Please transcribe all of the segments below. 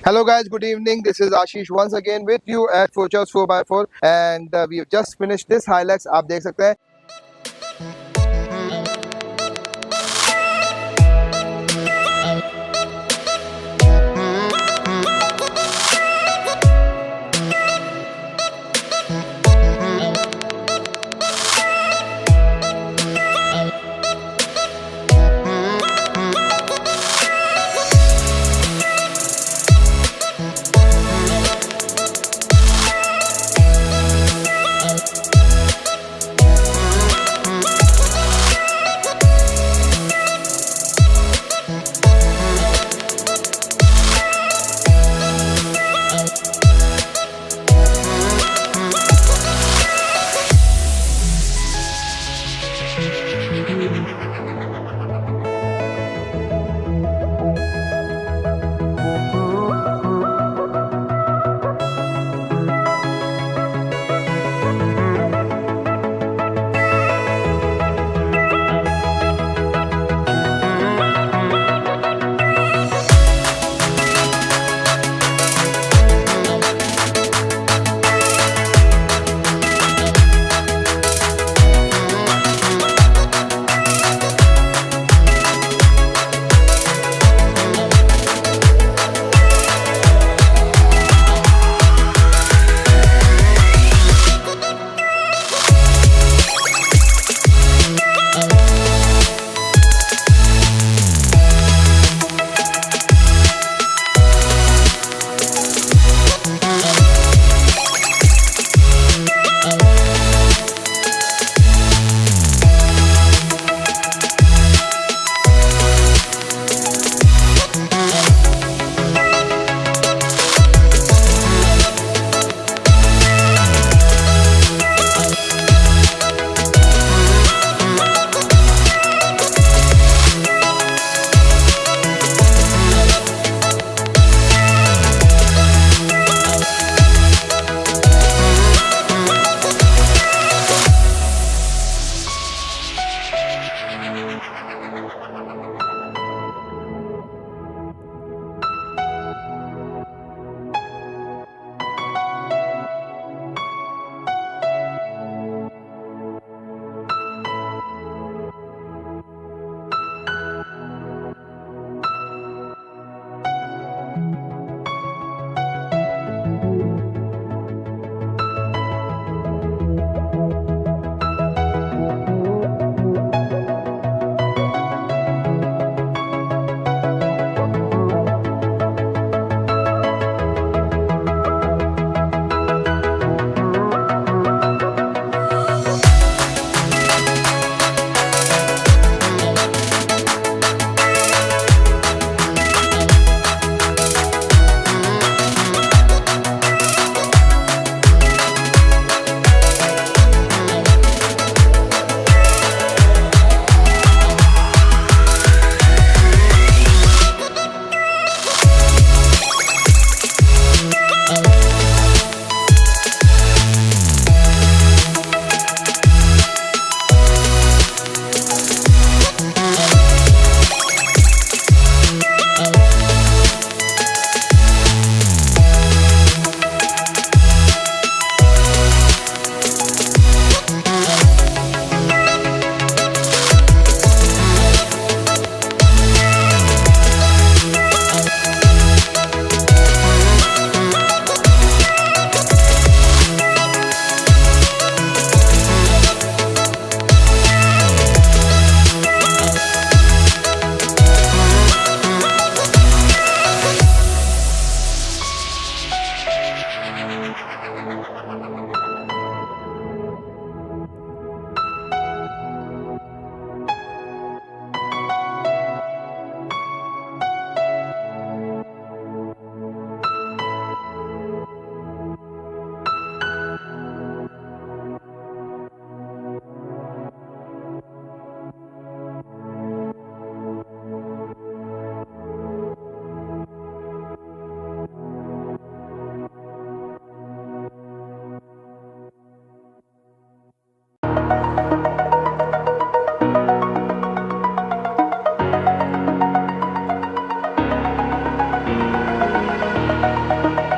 Hello guys, good evening. This is Ashish once again with you at Futurz4x4 and we've just finished this Hilux. आप देख सकते हैं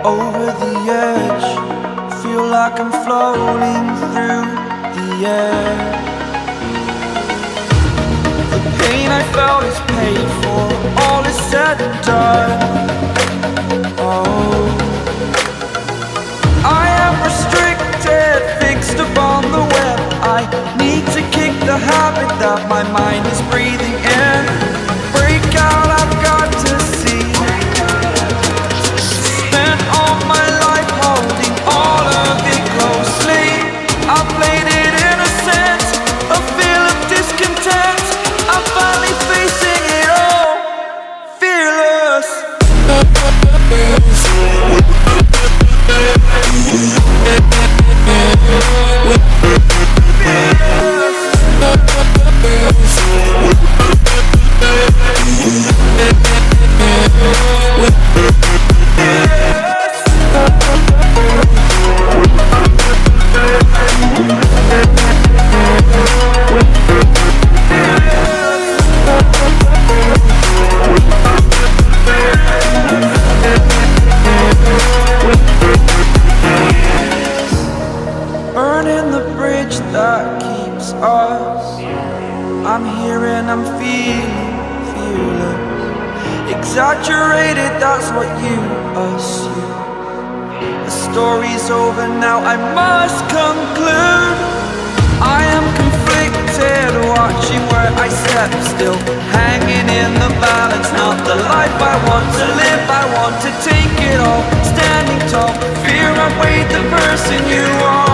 over the edge. Feel like I'm floating through the air. The pain I felt is paid for, all is said and done. Oh, I am restricted, fixed upon the web. I need to kick the habit that my mind is breathing in. Break out, I've got to see. Spent all my life holding all of it closely. I played it innocent, a feel of discontent. I'm finally facing it all, fearless. Burning the bridge that keeps us. I'm here and I'm feeling fearless. Exaggerated, that's what you assume. The story's over now, I must conclude. I am conflicted, watching where I step still, hanging in the balance. Not the life I want to live, I want to take it all. Standing tall, fear outweighed the person you are.